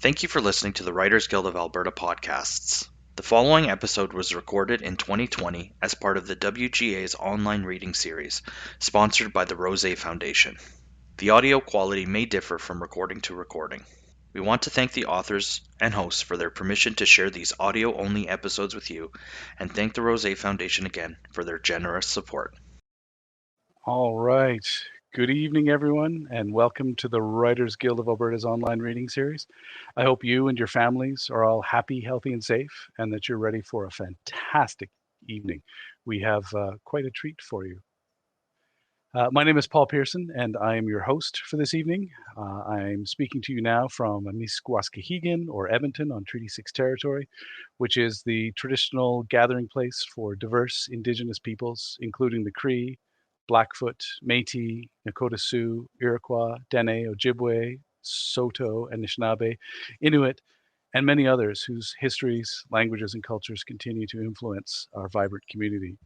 Thank you for listening to the Writers Guild of Alberta podcasts. The following episode was recorded in 2020 as part of the WGA's online reading series, sponsored by the Rosé Foundation. The audio quality may differ from recording to recording. We want to thank the authors and hosts for their permission to share these audio-only episodes with you, and thank the Rosé Foundation again for their generous support. All right. Good evening, everyone, and welcome to the Writers Guild of Alberta's online reading series. I hope you and your families are all happy, healthy, and safe, and that you're ready for a fantastic evening. We have quite a treat for you. My name is Paul Pearson, and I am your host for this evening. I'm speaking to you now from Misquaskahegan, or Edmonton, on Treaty 6 territory, which is the traditional gathering place for diverse Indigenous peoples, including the Cree, Blackfoot, Métis, Nakota Sioux, Iroquois, Dene, Ojibwe, Saulteaux, Anishinaabe, Inuit, and many others whose histories, languages, and cultures continue to influence our vibrant community.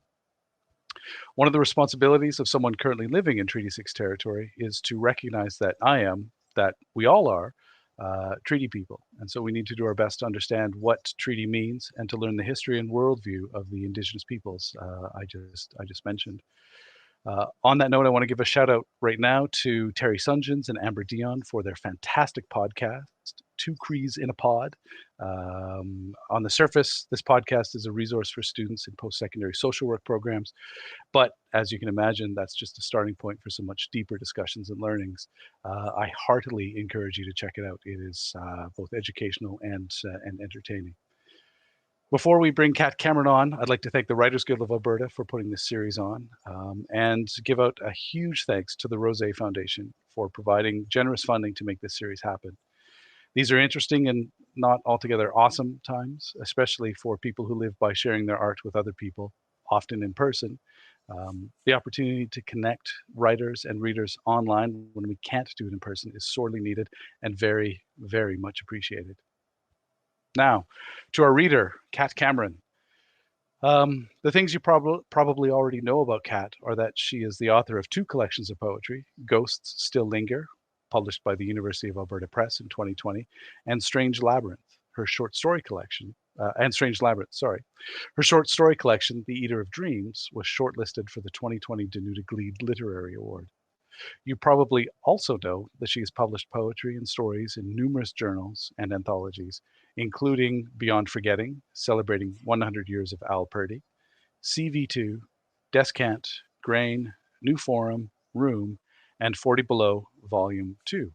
One of the responsibilities of someone currently living in Treaty 6 territory is to recognize that that we all are, treaty people. And so we need to do our best to understand what treaty means and to learn the history and worldview of the Indigenous peoples I just mentioned. On that note, I want to give a shout out right now to Terry Sunjins and Amber Dion for their fantastic podcast, Two Crees in a Pod. On the surface, this podcast is a resource for students in post-secondary social work programs. But as you can imagine, that's just a starting point for some much deeper discussions and learnings. I heartily encourage you to check it out. It is both educational and entertaining. Before we bring Kat Cameron on, I'd like to thank the Writers Guild of Alberta for putting this series on, and give out a huge thanks to the Rosé Foundation for providing generous funding to make this series happen. These are interesting and not altogether awesome times, especially for people who live by sharing their art with other people, often in person. The opportunity to connect writers and readers online when we can't do it in person is sorely needed and very, very much appreciated. Now, to our reader, Kat Cameron. The things you probably already know about Kat are that she is the author of 2 collections of poetry, Ghosts Still Linger, published by the University of Alberta Press in 2020, and Strange Labyrinth, her short story collection, Her short story collection, The Eater of Dreams, was shortlisted for the 2020 Danuta Gleed Literary Award. You probably also know that she has published poetry and stories in numerous journals and anthologies, including Beyond Forgetting, celebrating 100 years of Al Purdy, CV2, Descant, Grain, New Forum, Room, and 40 Below, Volume 2. You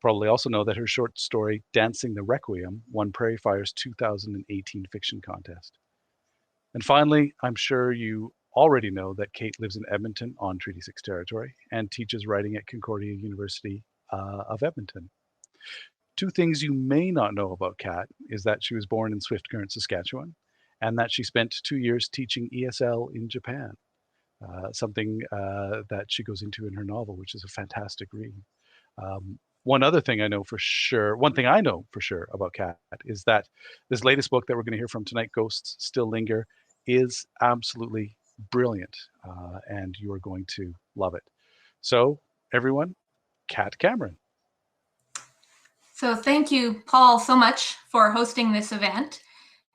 probably also know that her short story, Dancing the Requiem, won Prairie Fire's 2018 fiction contest. And finally, I'm sure you already know that Kate lives in Edmonton on Treaty 6 territory and teaches writing at Concordia University of Edmonton. 2 things you may not know about Kat is that she was born in Swift Current, Saskatchewan, and that she spent 2 years teaching ESL in Japan, something that she goes into in her novel, which is a fantastic read. One thing I know for sure about Kat is that this latest book that we're going to hear from tonight, Ghosts Still Linger, is absolutely brilliant, and you are going to love it. So, everyone, Kat Cameron. So thank you, Paul, so much for hosting this event.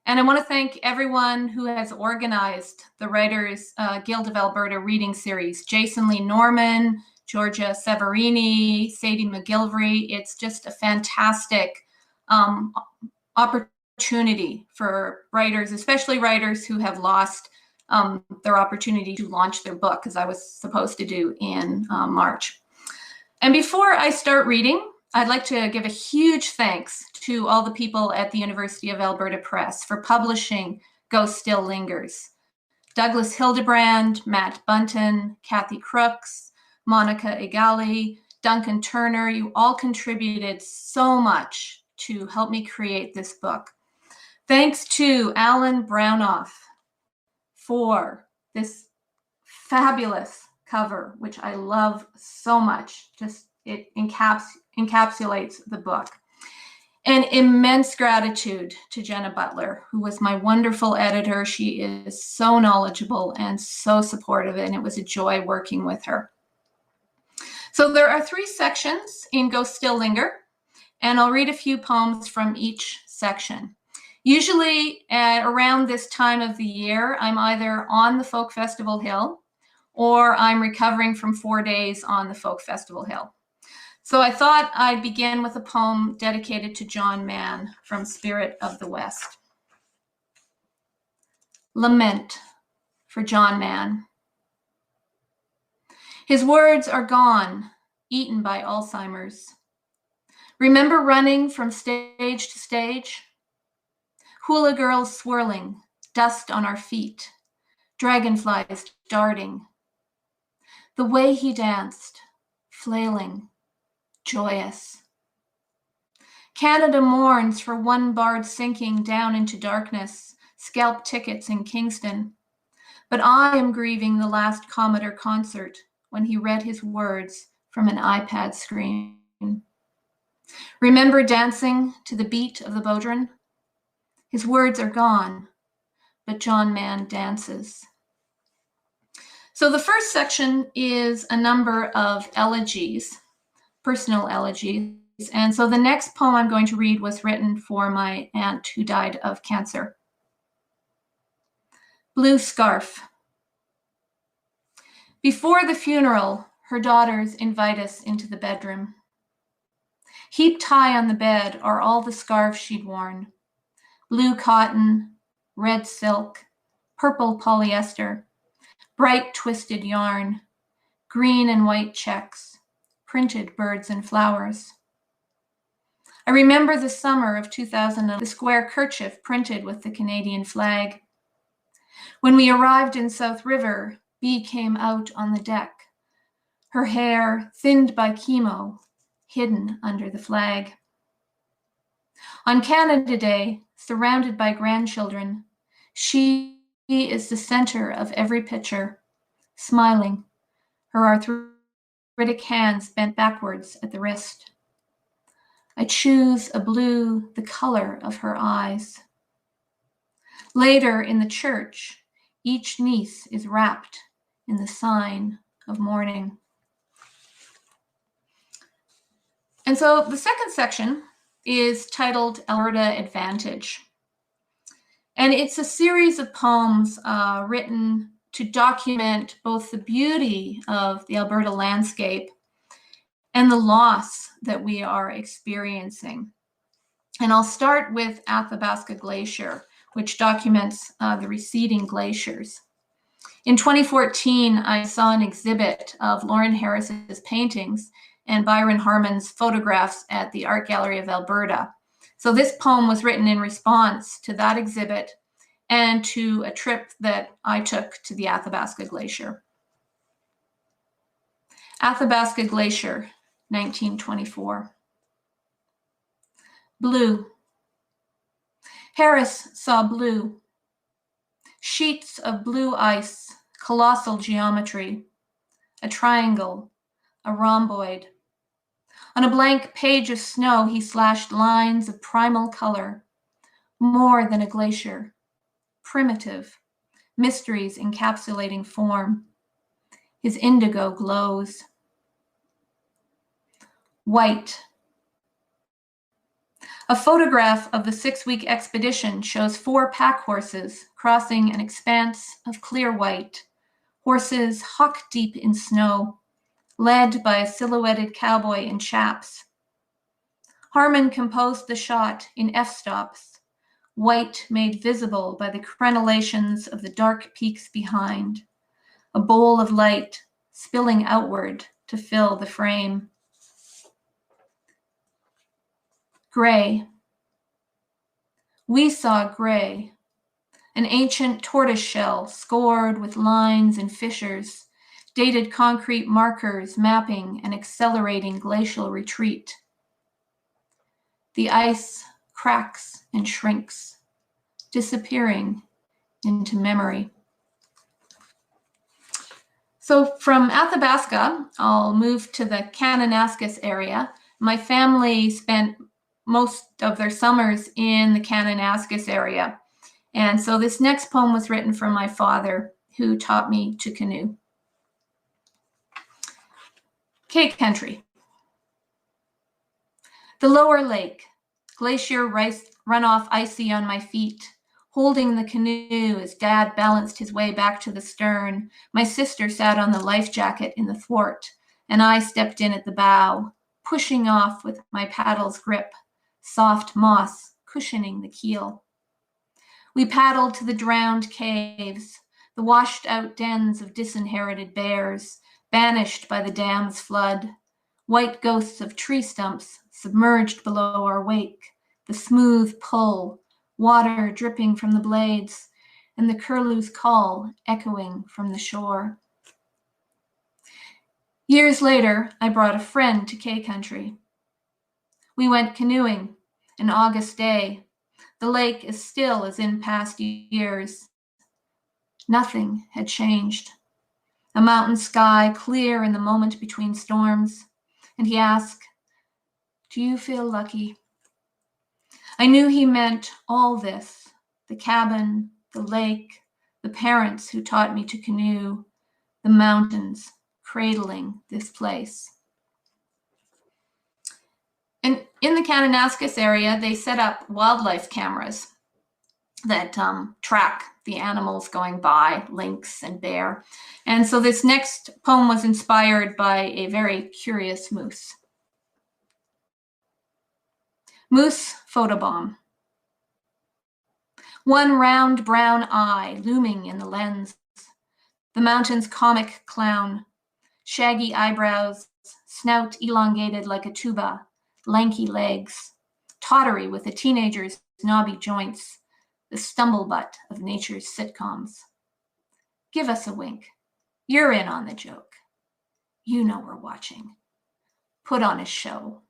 And I want to thank everyone who has organized the Writers Guild of Alberta reading series. Jason Lee Norman, Georgia Severini, Sadie McGilvery. It's just a fantastic opportunity for writers, especially writers who have lost their opportunity to launch their book, as I was supposed to do in March. And before I start reading, I'd like to give a huge thanks to all the people at the University of Alberta Press for publishing Ghosts Still Lingers. Douglas Hildebrand, Matt Bunton, Kathy Crooks, Monica Egali, Duncan Turner, you all contributed so much to help me create this book. Thanks to Alan Brownoff for this fabulous cover, which I love so much. Just it encapsulates the book. And immense gratitude to Jenna Butler, who was my wonderful editor. She is so knowledgeable and so supportive, and it was a joy working with her. So there are 3 sections in Ghosts Still Linger, and I'll read a few poems from each section. Usually around this time of the year, I'm either on the Folk Festival Hill or I'm recovering from 4 days on the Folk Festival Hill. So I thought I'd begin with a poem dedicated to John Mann from Spirit of the West. Lament for John Mann. His words are gone, eaten by Alzheimer's. Remember running from stage to stage? Hula girls swirling, dust on our feet, dragonflies darting. The way he danced, flailing, joyous. Canada mourns for one bard sinking down into darkness, scalp tickets in Kingston. But I am grieving the last Commodore concert when he read his words from an iPad screen. Remember dancing to the beat of the bodhrán? His words are gone, but John Mann dances. So the first section is a number of elegies, personal elegies. And so the next poem I'm going to read was written for my aunt who died of cancer. Blue Scarf. Before the funeral, her daughters invite us into the bedroom. Heaped high on the bed are all the scarves she'd worn. Blue cotton, red silk, purple polyester, bright twisted yarn, green and white checks, printed birds and flowers. I remember the summer of 2000, the square kerchief printed with the Canadian flag. When we arrived in South River, Bee came out on the deck, her hair thinned by chemo, hidden under the flag. On Canada Day, surrounded by grandchildren, she is the center of every picture, smiling, her arthritic hands bent backwards at the wrist. I choose a blue, the color of her eyes. Later in the church, each niece is wrapped in the sign of mourning. And so the second section is titled Alberta Advantage. And it's a series of poems written to document both the beauty of the Alberta landscape and the loss that we are experiencing. And I'll start with Athabasca Glacier, which documents the receding glaciers. In 2014, I saw an exhibit of Lauren Harris's paintings and Byron Harmon's photographs at the Art Gallery of Alberta. So this poem was written in response to that exhibit and to a trip that I took to the Athabasca Glacier. Athabasca Glacier, 1924. Blue. Harris saw blue. Sheets of blue ice, colossal geometry, a triangle, a rhomboid. On a blank page of snow, he slashed lines of primal color, more than a glacier, primitive, mysteries encapsulating form. His indigo glows. White. A photograph of the 6-week expedition shows 4 pack horses crossing an expanse of clear white, horses hock deep in snow, led by a silhouetted cowboy in chaps. Harmon composed the shot in f-stops, white made visible by the crenellations of the dark peaks behind, a bowl of light spilling outward to fill the frame. Gray. We saw gray, an ancient tortoise shell scored with lines and fissures, dated concrete markers mapping an accelerating glacial retreat. The ice cracks and shrinks, disappearing into memory. So from Athabasca, I'll move to the Kananaskis area. My family spent most of their summers in the Kananaskis area. And so this next poem was written from my father, who taught me to canoe. Cake Country. The lower lake, glacier runoff icy on my feet, holding the canoe as Dad balanced his way back to the stern. My sister sat on the life jacket in the thwart, and I stepped in at the bow, pushing off with my paddle's grip, soft moss cushioning the keel. We paddled to the drowned caves, the washed-out dens of disinherited bears, banished by the dam's flood, white ghosts of tree stumps submerged below our wake, the smooth pull, water dripping from the blades, and the curlew's call echoing from the shore. Years later, I brought a friend to K-Country. We went canoeing, an August day. The lake as still as in past years. Nothing had changed. A mountain sky clear in the moment between storms. And he asked, "Do you feel lucky?" I knew he meant all this, the cabin, the lake, the parents who taught me to canoe, the mountains cradling this place. And in the Kananaskis area, they set up wildlife cameras that track the animals going by, lynx and bear. And so this next poem was inspired by a very curious moose. Moose photobomb. One round brown eye looming in the lens. The mountain's comic clown. Shaggy eyebrows, snout elongated like a tuba, lanky legs. Tottery with a teenager's knobby joints. The stumblebutt of nature's sitcoms. Give us a wink. You're in on the joke. You know we're watching. Put on a show.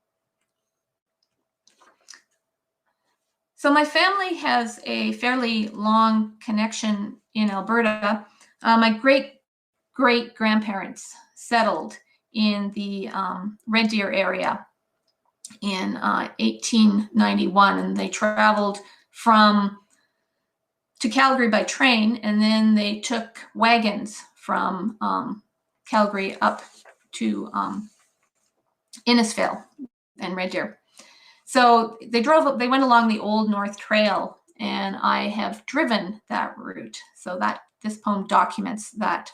So my family has a fairly long connection in Alberta. My great-great-grandparents settled in the Red Deer area in 1891, and they traveled to Calgary by train, and then they took wagons from Calgary up to Innisfail and Red Deer. So they went along the Old North Trail, and I have driven that route. So that this poem documents that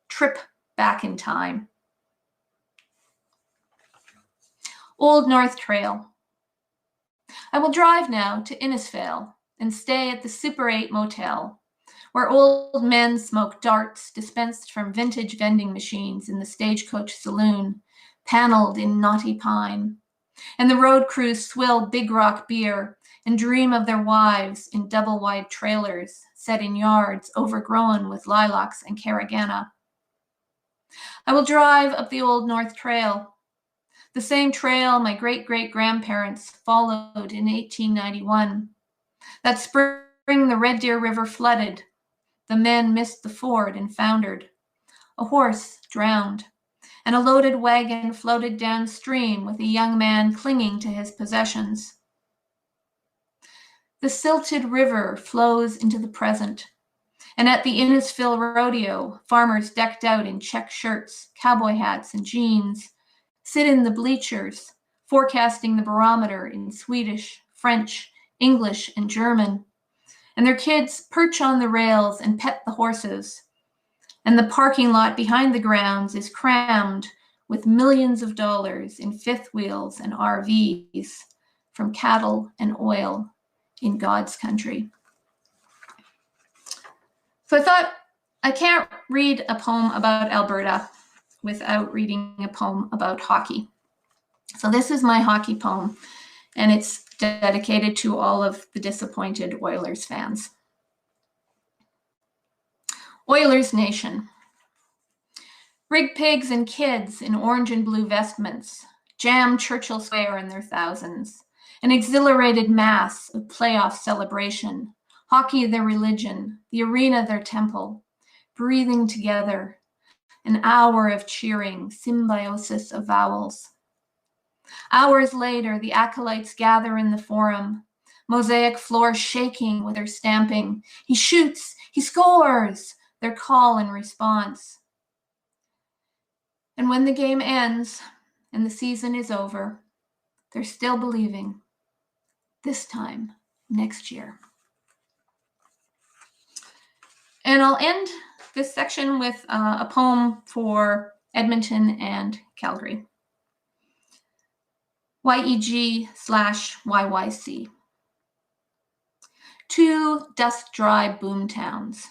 trip back in time. Old North Trail. I will drive now to Innisfail and stay at the Super 8 motel, where old men smoke darts dispensed from vintage vending machines in the Stagecoach Saloon, paneled in knotty pine. And the road crews swill Big Rock beer and dream of their wives in double-wide trailers set in yards overgrown with lilacs and caragana. I will drive up the Old North Trail, the same trail my great-great-grandparents followed in 1891. That spring the Red Deer River flooded. The men missed the ford and foundered. A horse drowned, and a loaded wagon floated downstream with a young man clinging to his possessions. The silted river flows into the present, and at the Innisfail Rodeo, farmers decked out in check shirts, cowboy hats, and jeans sit in the bleachers, forecasting the barometer in Swedish, French, English, and German, and their kids perch on the rails and pet the horses. And the parking lot behind the grounds is crammed with millions of dollars in fifth wheels and RVs from cattle and oil in God's country. So I thought, I can't read a poem about Alberta without reading a poem about hockey. So this is my hockey poem, and it's dedicated to all of the disappointed Oilers fans. Oilers Nation. Rig pigs and kids in orange and blue vestments jam Churchill Square in their thousands, an exhilarated mass of playoff celebration, hockey their religion, the arena their temple, breathing together, an hour of cheering, symbiosis of vowels. Hours later, the acolytes gather in the forum, mosaic floor shaking with their stamping. He shoots, he scores, their call and response. And when the game ends and the season is over, They're still believing. This time next year. And I'll end this section with a poem for Edmonton and Calgary. YEG/YYC. Two dust-dry boom towns.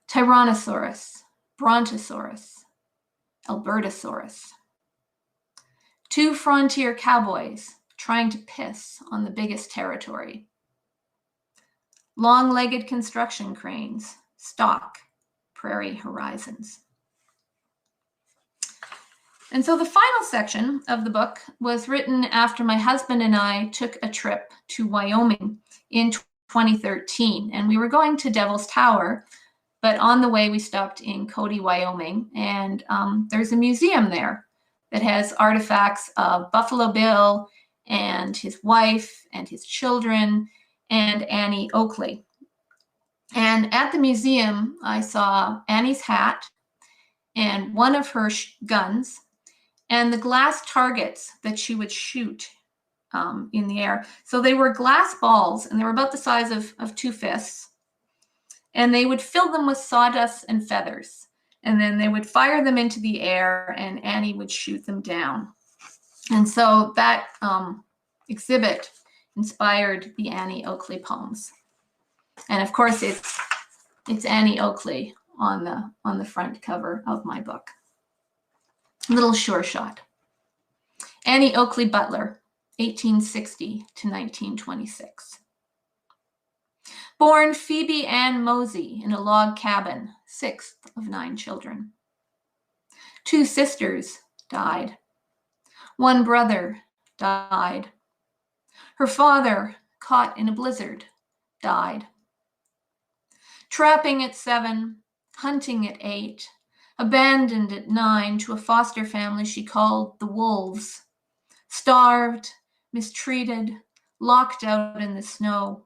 Tyrannosaurus, Brontosaurus, Albertosaurus. Two frontier cowboys trying to piss on the biggest territory. Long-legged construction cranes stalk prairie horizons. And so the final section of the book was written after my husband and I took a trip to Wyoming in 2013. And we were going to Devil's Tower, but on the way we stopped in Cody, Wyoming. And there's a museum there that has artifacts of Buffalo Bill and his wife and his children and Annie Oakley. And at the museum, I saw Annie's hat and one of her guns and the glass targets that she would shoot in the air. So they were glass balls, and they were about the size of two fists. And they would fill them with sawdust and feathers. And then they would fire them into the air, and Annie would shoot them down. And so that exhibit inspired the Annie Oakley poems. And of course, it's Annie Oakley on the front cover of my book. Little sure shot. Annie Oakley Butler, 1860 to 1926. Born Phoebe Ann Mosey in a log cabin, 6th of 9 children. 2 sisters died. 1 brother died. Her father, caught in a blizzard, died. Trapping at 7, hunting at 8, abandoned at 9 to a foster family she called the Wolves. Starved, mistreated, locked out in the snow.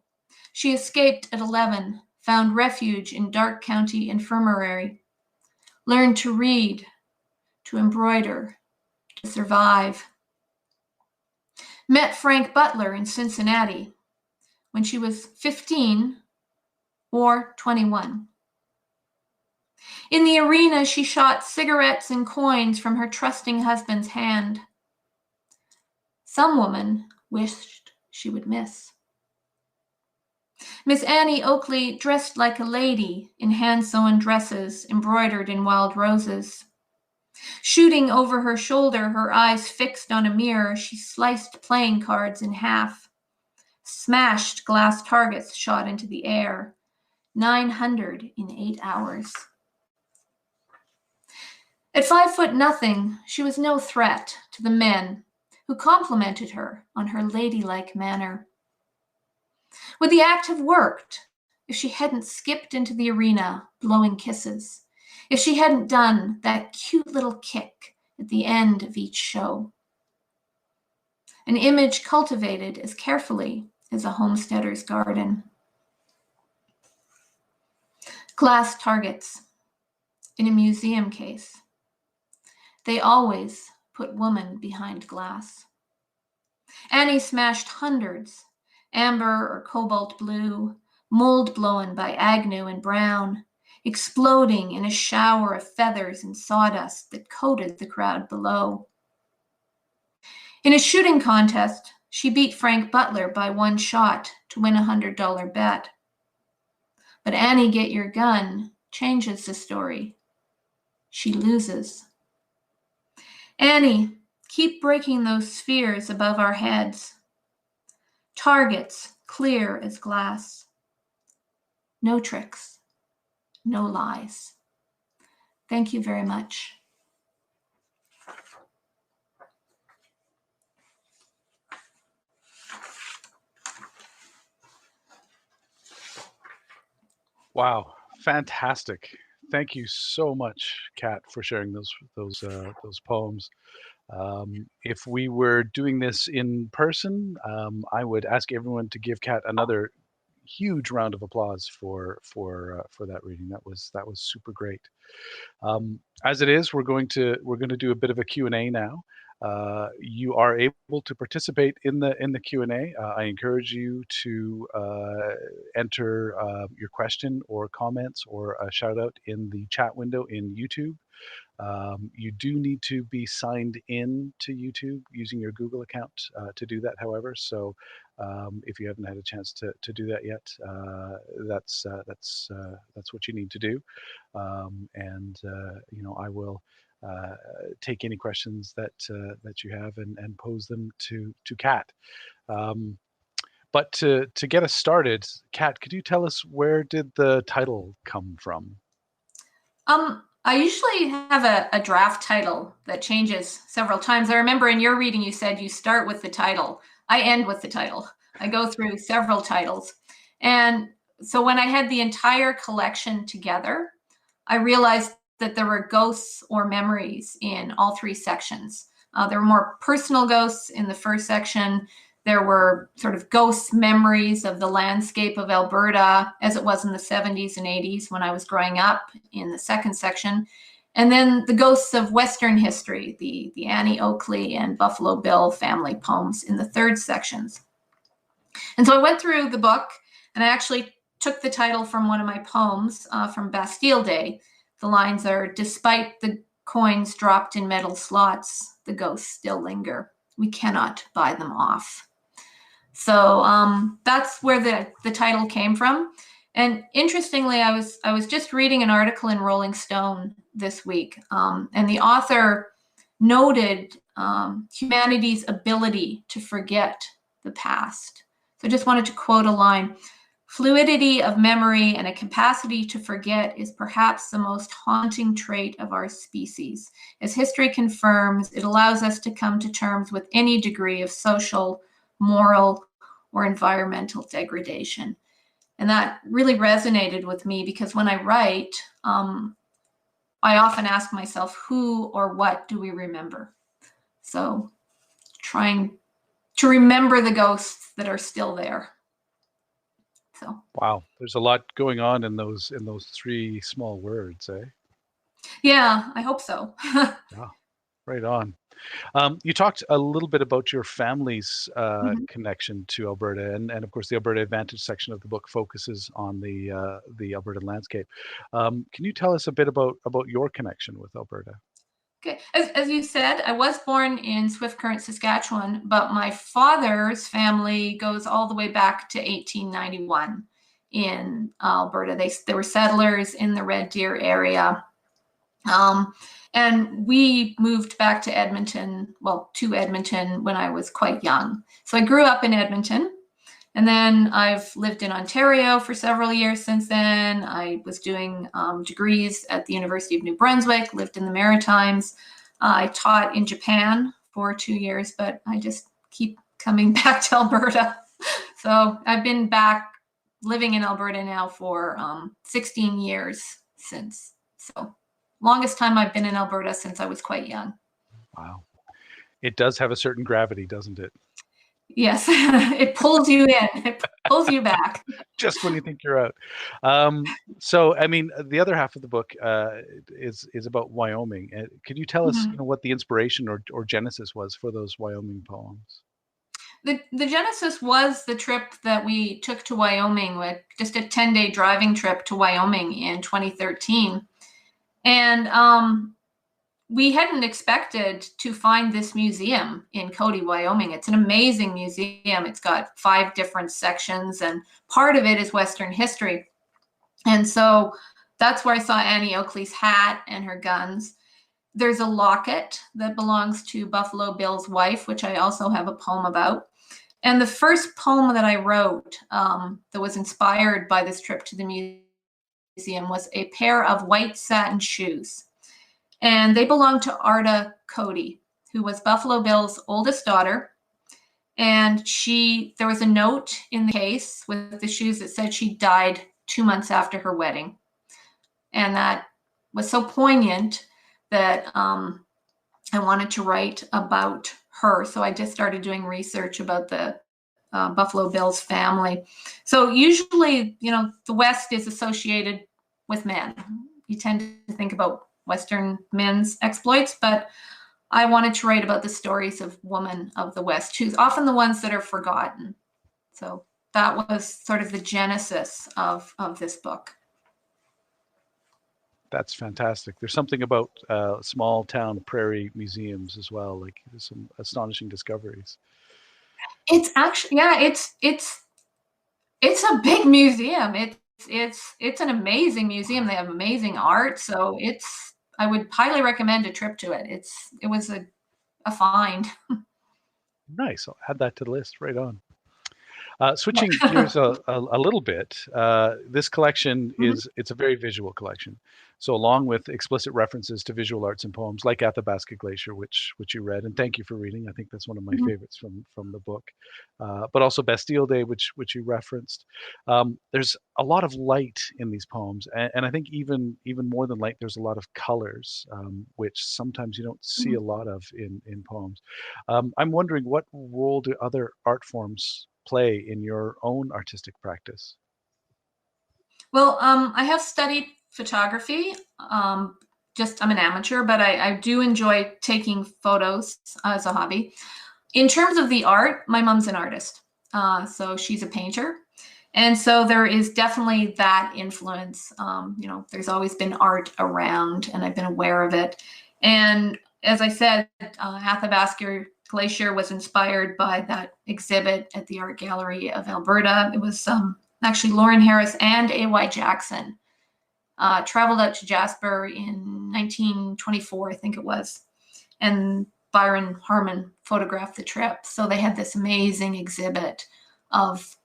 She escaped at 11, found refuge in Darke County Infirmary. Learned to read, to embroider, to survive. Met Frank Butler in Cincinnati when she was 15 or 21. In the arena, she shot cigarettes and coins from her trusting husband's hand. Some woman wished she would miss. Miss Annie Oakley dressed like a lady in hand-sewn dresses embroidered in wild roses. Shooting over her shoulder, her eyes fixed on a mirror, she sliced playing cards in half. Smashed glass targets shot into the air. 900 in 8 hours. At 5'0", she was no threat to the men who complimented her on her ladylike manner. Would the act have worked if she hadn't skipped into the arena blowing kisses, if she hadn't done that cute little kick at the end of each show? An image cultivated as carefully as a homesteader's garden. Glass targets in a museum case. They always put woman behind glass. Annie smashed hundreds, amber or cobalt blue, mold blown by Agnew and Brown, exploding in a shower of feathers and sawdust that coated the crowd below. In a shooting contest, she beat Frank Butler by 1 shot to win a $100 bet. But Annie Get Your Gun changes the story. She loses. Annie, keep breaking those spheres above our heads. Targets clear as glass. No tricks, no lies. Thank you very much. Wow, fantastic! Thank you so much, Kat, for sharing those poems. If we were doing this in person, I would ask everyone to give Kat another huge round of applause for that reading. That was super great. As it is, we're going to do a bit of a Q&A now. You are able to participate in the Q&A. I encourage you to enter your question or comments or a shout out in the chat window in YouTube. You do need to be signed in to YouTube using your Google account to do that, however. So if you haven't had a chance to do that yet, that's what you need to do. I will take any questions that you have and pose them to Kat. But to get us started, Kat, could you tell us, where did the title come from? I usually have a draft title that changes several times. I remember in your reading you said you start with the title. I end with the title. I go through several titles. And so when I had the entire collection together, I realized that there were ghosts or memories in all three sections. There were more personal ghosts in the first section. There were sort of ghost memories of the landscape of Alberta as it was in the 70s and 80s when I was growing up in the second section. And then the ghosts of Western history, the Annie Oakley and Buffalo Bill family poems in the third sections. And so I went through the book, and I actually took the title from one of my poems from Bastille Day. The lines are, "Despite the coins dropped in metal slots, the ghosts still linger. We cannot buy them off." So that's where the title came from. And interestingly, I was just reading an article in Rolling Stone this week, and the author noted humanity's ability to forget the past. So I just wanted to quote a line. "Fluidity of memory and a capacity to forget is perhaps the most haunting trait of our species. As history confirms, it allows us to come to terms with any degree of social, moral, or environmental degradation." And that really resonated with me, because when I write, I often ask myself, who or what do we remember? So trying to remember the ghosts that are still there. So. Wow, there's a lot going on in those three small words, eh? Yeah, I hope so. Yeah, right on. You talked a little bit about your family's connection to Alberta, and of course the Alberta Advantage section of the book focuses on the Albertan landscape. Can you tell us a bit about your connection with Alberta? Okay, as you said, I was born in Swift Current, Saskatchewan, but my father's family goes all the way back to 1891 in Alberta. They were settlers in the Red Deer area. And we moved back to Edmonton, when I was quite young. So I grew up in Edmonton, and then I've lived in Ontario for several years since then. I was doing degrees at the University of New Brunswick, lived in the Maritimes. I taught in Japan for 2 years, but I just keep coming back to Alberta. So I've been back living in Alberta now for 16 years since. So longest time I've been in Alberta since I was quite young. Wow. It does have a certain gravity, doesn't it? Yes, it pulls you in, it pulls you back. Just when you think you're out. So, I mean, the other half of the book is about Wyoming. Could you tell us, what the inspiration or genesis was for those Wyoming poems? The genesis was the trip that we took to Wyoming, with just a 10-day driving trip to Wyoming in 2013. And we hadn't expected to find this museum in Cody, Wyoming. It's an amazing museum. It's got 5 different sections, and part of it is Western history. And so that's where I saw Annie Oakley's hat and her guns. There's a locket that belongs to Buffalo Bill's wife, which I also have a poem about. And the first poem that I wrote that was inspired by this trip to the museum was a pair of white satin shoes. And they belonged to Arda Cody, who was Buffalo Bill's oldest daughter. And there was a note in the case with the shoes that said she died 2 months after her wedding. And that was so poignant that I wanted to write about her. So I just started doing research about the Buffalo Bill's family. So usually, the West is associated with men. You tend to think about Western men's exploits, but I wanted to write about the stories of women of the West, who's often the ones that are forgotten. So that was sort of the genesis of this book. That's fantastic. There's something about small town prairie museums as well. Like there's some astonishing discoveries. It's actually, yeah, it's a big museum. It's an amazing museum. They have amazing art. So I would highly recommend a trip to it. It was a find. Nice. I'll add that to the list. Right on. Switching gears a little bit, this collection it's a very visual collection. So along with explicit references to visual arts and poems like Athabasca Glacier, which you read, and thank you for reading. I think that's one of my favorites from the book. But also Bastille Day, which you referenced. There's a lot of light in these poems, and I think even more than light, there's a lot of colors, which sometimes you don't see a lot of in poems. I'm wondering, what role do other art forms play in your own artistic practice? Well, I have studied photography. I'm an amateur, but I do enjoy taking photos as a hobby. In terms of the art, my mom's an artist. So she's a painter. And so there is definitely that influence. There's always been art around, and I've been aware of it. And as I said, Athabasca Glacier was inspired by that exhibit at the Art Gallery of Alberta. It was actually Lauren Harris and A.Y. Jackson traveled out to Jasper in 1924, I think it was. And Byron Harmon photographed the trip. So they had this amazing exhibit of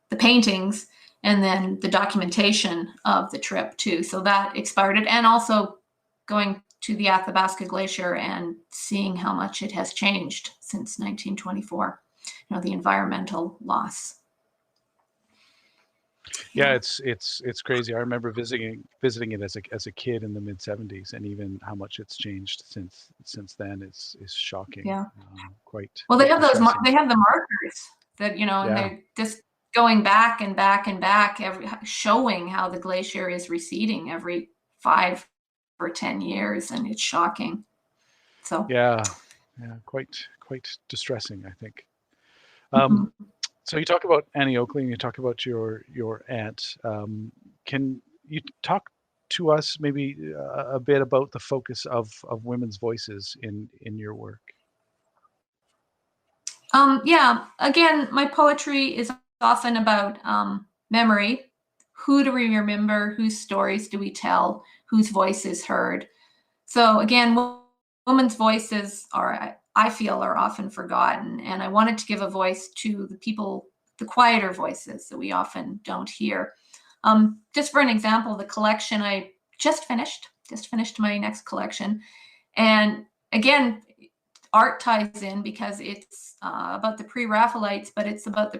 the paintings and then the documentation of the trip too. So that inspired it. And also going to the Athabasca Glacier and seeing how much it has changed since 1924, the environmental loss. Yeah, it's crazy. I remember visiting it as a kid in the mid '70s, and even how much it's changed since then is shocking. Yeah. Quite. Well, they have distressing. they have the markers that and they're just going back and back and back, showing how the glacier is receding every 5 or 10 years, and it's shocking. So yeah, quite distressing, I think. So you talk about Annie Oakley, and you talk about your aunt. Can you talk to us maybe a bit about the focus of women's voices in your work? Yeah, again, my poetry is often about memory. Who do we remember? Whose stories do we tell? Whose voice is heard? So again, women's voices I feel are often forgotten. And I wanted to give a voice to the people, the quieter voices that we often don't hear. Just for an example, the collection I just finished my next collection. And again, art ties in because it's about the pre-Raphaelites, but it's about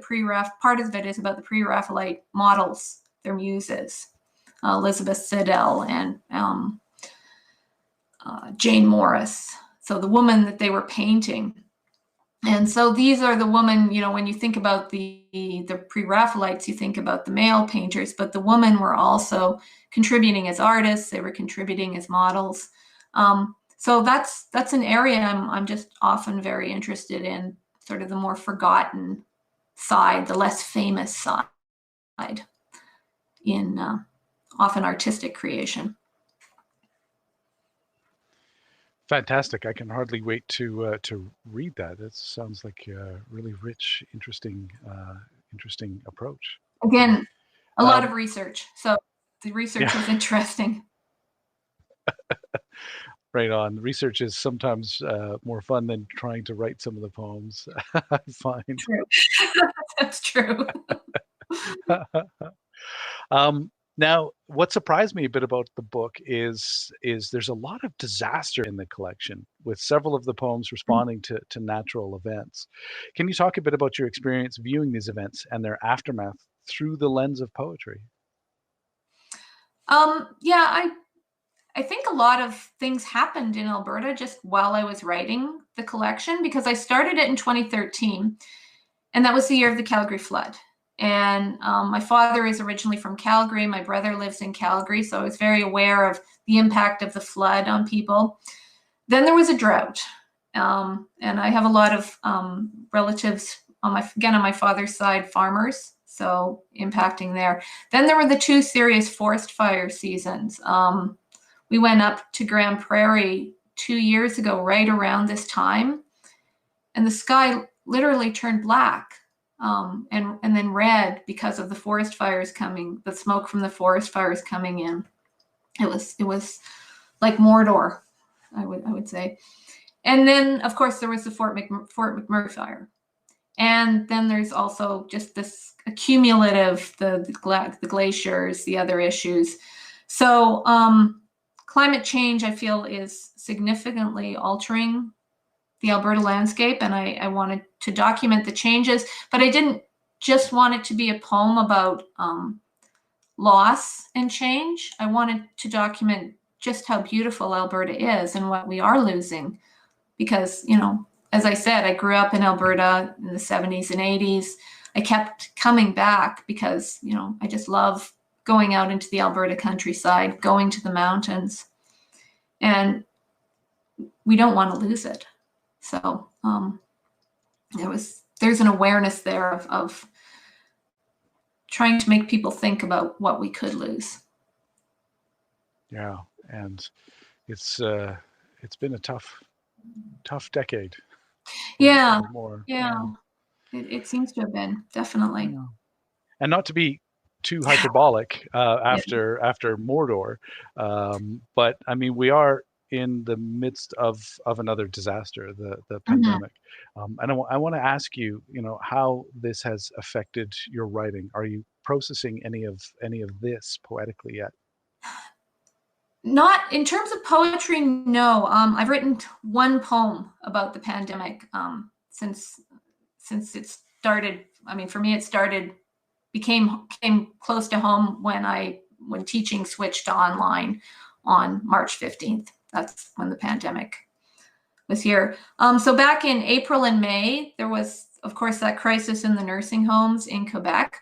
part of it is about the pre-Raphaelite models, their muses, Elizabeth Siddell and Jane Morris. So the woman that they were painting. And so these are the women, when you think about the pre-Raphaelites, you think about the male painters, but the women were also contributing as artists. They were contributing as models. So that's an area I'm just often very interested in, sort of the more forgotten side, the less famous side in often artistic creation. Fantastic! I can hardly wait to read that. It sounds like a really rich, interesting approach. Again, a lot of research. So the research is interesting. Right on. Research is sometimes more fun than trying to write some of the poems, I find. True. That's true. Now, what surprised me a bit about the book is there's a lot of disaster in the collection, with several of the poems responding to natural events. Can you talk a bit about your experience viewing these events and their aftermath through the lens of poetry? Yeah, I think a lot of things happened in Alberta just while I was writing the collection, because I started it in 2013, and that was the year of the Calgary flood. And my father is originally from Calgary. My brother lives in Calgary, so I was very aware of the impact of the flood on people. Then there was a drought, And I have a lot of relatives on my father's side, farmers, so impacting there. Then there were the 2 serious forest fire seasons. We went up to Grand Prairie 2 years ago, right around this time, and the sky literally turned black, and then red because of the forest fires coming, the smoke from the forest fires coming in. It was like Mordor, I would say. And then, of course, there was the Fort McMurray fire. And then there's also just this accumulative, the glaciers, the other issues. So climate change, I feel, is significantly altering the Alberta landscape, and I wanted to document the changes, but I didn't just want it to be a poem about loss and change. I wanted to document just how beautiful Alberta is and what we are losing, because, as I said, I grew up in Alberta in the 70s and 80s. I kept coming back because, I just love going out into the Alberta countryside, going to the mountains, and we don't want to lose it. So there's an awareness there of trying to make people think about what we could lose. Yeah, and it's been a tough decade. Yeah, more. Yeah. It seems to have been, definitely. Yeah. And not to be too hyperbolic after Mordor, but I mean, we are in the midst of another disaster, the pandemic. And I want to ask you, how this has affected your writing. Are you processing any of this poetically yet? Not in terms of poetry, no. I've written 1 poem about the pandemic since it started. I mean, for me, it came close to home when teaching switched to online on March 15th. That's when the pandemic was here. So back in April and May, there was, of course, that crisis in the nursing homes in Quebec.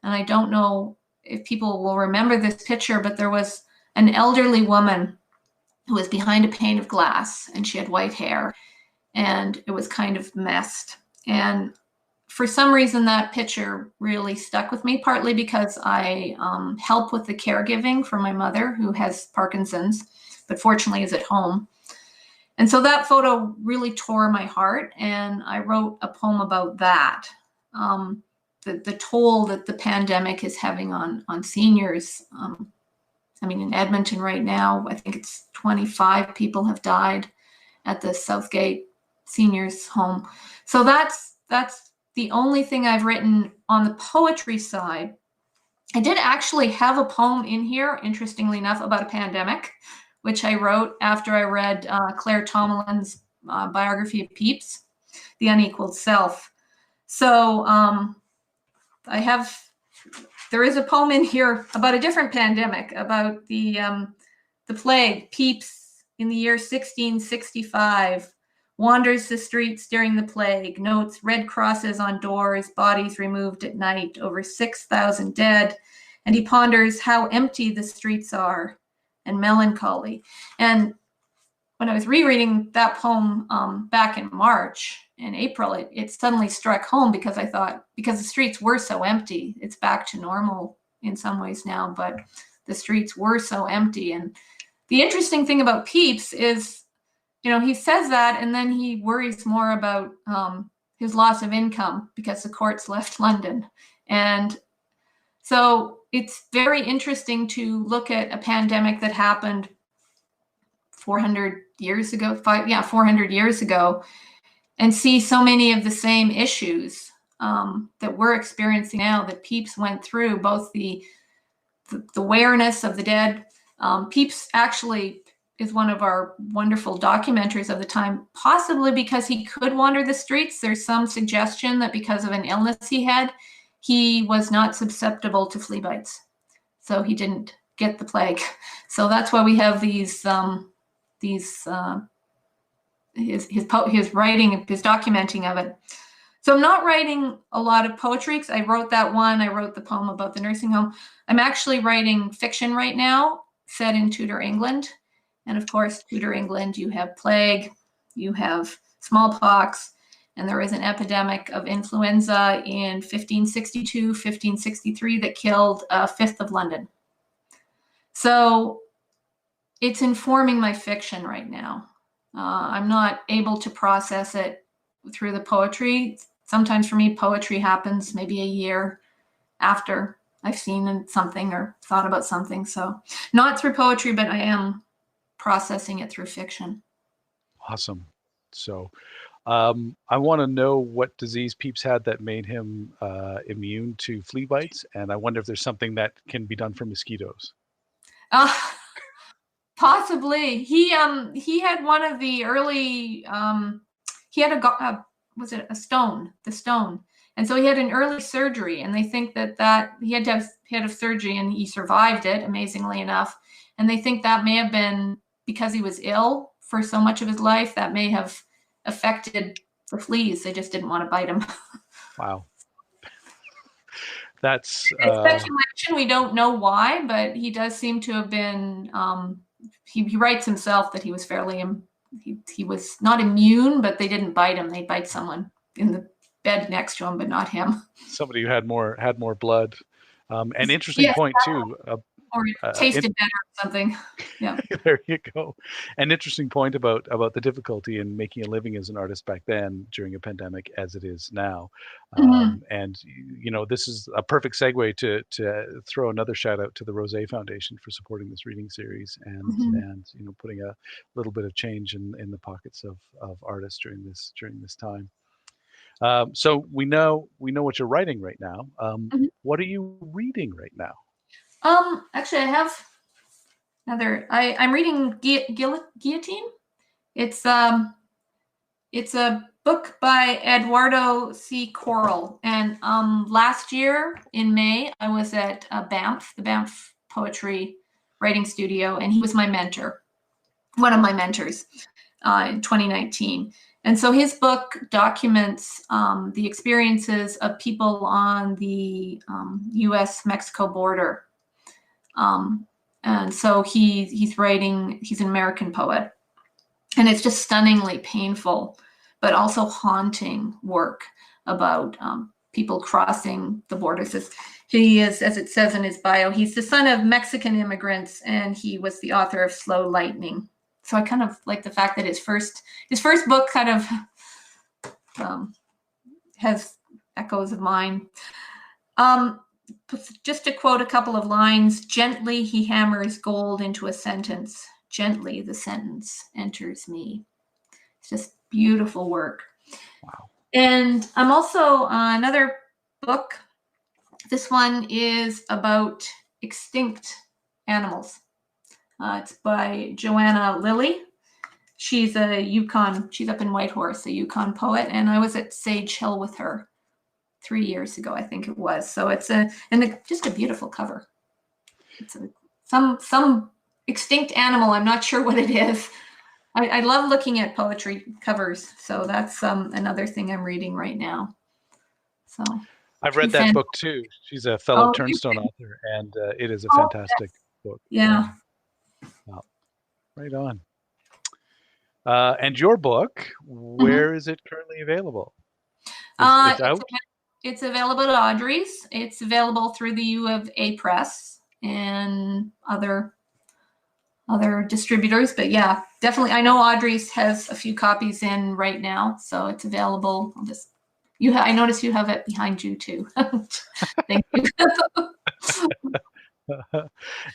And I don't know if people will remember this picture, but there was an elderly woman who was behind a pane of glass, and she had white hair, and it was kind of messed. And for some reason, that picture really stuck with me, partly because I help with the caregiving for my mother, who has Parkinson's, but fortunately is at home. And so that photo really tore my heart, and I wrote a poem about that, the toll that the pandemic is having on seniors. I mean, in Edmonton right now, I think it's 25 people have died at the Southgate Seniors Home. So that's the only thing I've written on the poetry side. I did actually have a poem in here, interestingly enough, about a pandemic, which I wrote after I read Claire Tomalin's biography of Pepys, The Unequaled Self. So there is a poem in here about a different pandemic, about the plague. Pepys, in the year 1665, wanders the streets during the plague, notes red crosses on doors, bodies removed at night, over 6,000 dead, and he ponders how empty the streets are, and melancholy. And when I was rereading that poem back in March and April, it suddenly struck home, because I thought, because the streets were so empty, it's back to normal in some ways now, but the streets were so empty. And the interesting thing about Pepys is, he says that, and then he worries more about his loss of income because the courts left London. And so it's very interesting to look at a pandemic that happened 400 years ago, 400 years ago, and see so many of the same issues that we're experiencing now, that Pepys went through, both the awareness of the dead. Pepys actually is one of our wonderful documenters of the time, possibly because he could wander the streets. There's some suggestion that because of an illness he had, he was not susceptible to flea bites, so he didn't get the plague. So that's why we have his writing, his documenting of it. So I'm not writing a lot of poetry, because I wrote that one. I wrote the poem about the nursing home. I'm actually writing fiction right now, set in Tudor England. And of course, Tudor England, you have plague, you have smallpox, and there was an epidemic of influenza in 1562, 1563 that killed a fifth of London. So it's informing my fiction right now. I'm not able to process it through the poetry. Sometimes for me, poetry happens maybe a year after I've seen something or thought about something. So not through poetry, but I am processing it through fiction. Awesome. So I want to know what disease Peeps had that made him immune to flea bites, and I wonder if there's something that can be done for mosquitoes. Possibly. He had one of the early he had was it a stone, the stone, and so he had an early surgery, and they think that he had to have surgery, and he survived it amazingly enough, and they think that may have been because he was ill for so much of his life, that may have affected the fleas. They just didn't want to bite him. Wow. That's speculation. We don't know why, but he does seem to have been he writes himself that he was fairly he was not immune, but they didn't bite him. They bite someone in the bed next to him, but not him. Somebody who had more blood. An interesting point too. Or it tasted better or something. Yeah. There you go. An interesting point about the difficulty in making a living as an artist back then during a pandemic as it is now. And this is a perfect segue to throw another shout out to the Rosé Foundation for supporting this reading series and putting a little bit of change in the pockets of artists during this time. So we know what you're writing right now. What are you reading right now? Actually, I have another. I'm reading Guillotine. It's a book by Eduardo C. Corral. And last year in May, I was at Banff, the Banff Poetry Writing Studio, and he was my mentor, one of my mentors in 2019. And so his book documents the experiences of people on the U.S.-Mexico border. And so he's an American poet, and it's just stunningly painful, but also haunting work about people crossing the borders. He is, as it says in his bio, he's the son of Mexican immigrants, and he was the author of Slow Lightning. So I kind of like the fact that his first book kind of has echoes of mine. Just to quote a couple of lines, gently he hammers gold into a sentence. Gently the sentence enters me. It's just beautiful work. Wow. And I'm also another book. This one is about extinct animals. It's by Joanna Lilley. She's up in Whitehorse, a Yukon poet, and I was at Sage Hill with her 3 years ago, I think it was. So it's just a beautiful cover. It's some extinct animal. I'm not sure what it is. I love looking at poetry covers. So that's another thing I'm reading right now. So I've read that book too. She's a fellow Turnstone author, and it is a fantastic book. Yeah. Wow. Right on. And your book, where is it currently available? It's out? It's available at Audrey's. It's available through the U of A Press and other distributors. But yeah, definitely. I know Audrey's has a few copies in right now, so it's available. I notice you have it behind you too. Thank you.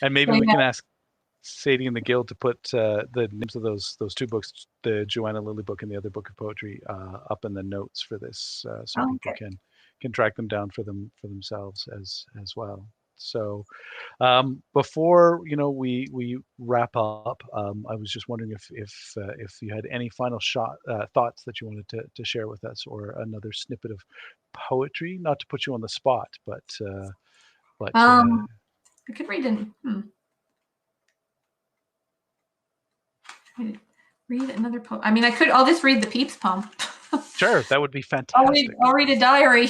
And maybe we can ask Sadie and the Guild to put the names of those two books, the Joanna Lilley book and the other book of poetry, up in the notes for this, so people can track them down for themselves as well. So before we wrap up, I was just wondering if you had any final thoughts that you wanted to share with us, or another snippet of poetry, not to put you on the spot, but I could read in. Read another poem. I mean, I'll just read the Peeps poem. Sure, that would be fantastic. I'll read a diary.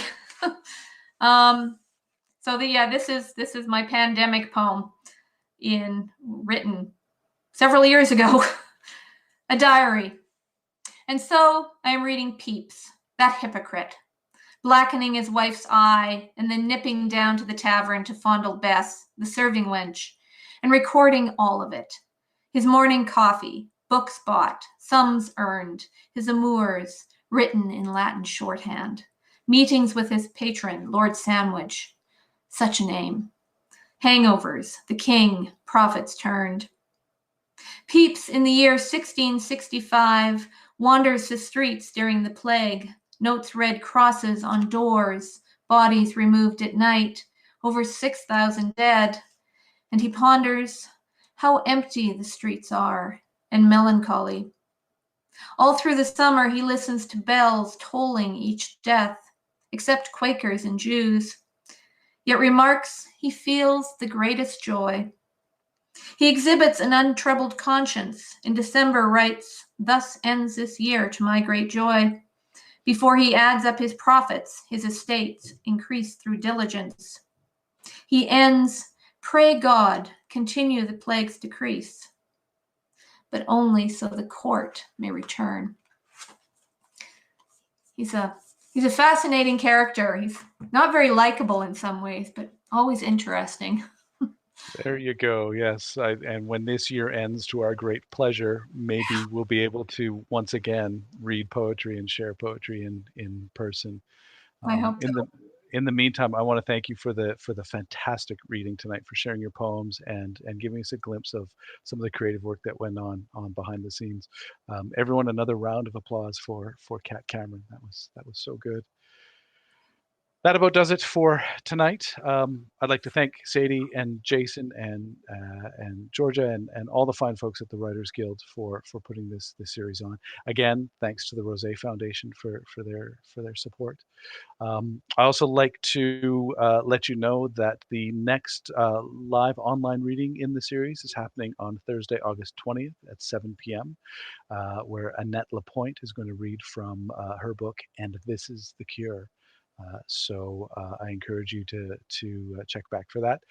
This is my pandemic poem written several years ago. A diary. And so I am reading Pepys, that hypocrite, blackening his wife's eye and then nipping down to the tavern to fondle Bess, the serving wench, and recording all of it. His morning coffee, books bought, sums earned, his amours written in Latin shorthand, meetings with his patron, Lord Sandwich, such a name, hangovers, the king, prophets turned. Pepys in the year 1665 wanders the streets during the plague, notes red crosses on doors, bodies removed at night, over 6,000 dead, and he ponders how empty the streets are and melancholy. All through the summer, he listens to bells tolling each death, except Quakers and Jews, yet remarks he feels the greatest joy. He exhibits an untroubled conscience. In December writes, "Thus ends this year to my great joy." Before he adds up his profits, his estates increase through diligence. He ends, "Pray God, continue the plague's decrease, but only so the court may return." He's a fascinating character. He's not very likable in some ways, but always interesting. There you go. Yes. And when this year ends, to our great pleasure, maybe we'll be able to once again read poetry and share poetry in person. I hope so. In the meantime, I want to thank you for the fantastic reading tonight, for sharing your poems and giving us a glimpse of some of the creative work that went on behind the scenes. Everyone, another round of applause for Kat Cameron. That was so good. That about does it for tonight. I'd like to thank Sadie and Jason and Georgia and all the fine folks at the Writers Guild for putting this series on. Again, thanks to the Rosé Foundation for their support. I also like to let you know that the next live online reading in the series is happening on Thursday, August 20th at 7 p.m., where Annette Lapointe is going to read from her book, And This Is the Cure. So I encourage you to check back for that.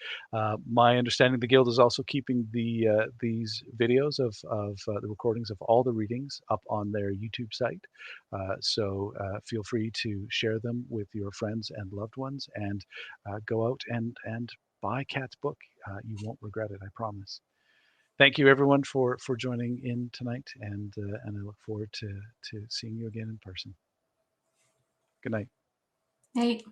My understanding, the Guild is also keeping these videos of the recordings of all the readings up on their YouTube site. So feel free to share them with your friends and loved ones, and go out and buy Kat's book. You won't regret it, I promise. Thank you, everyone, for joining in tonight, and I look forward to seeing you again in person. Good night. Nate.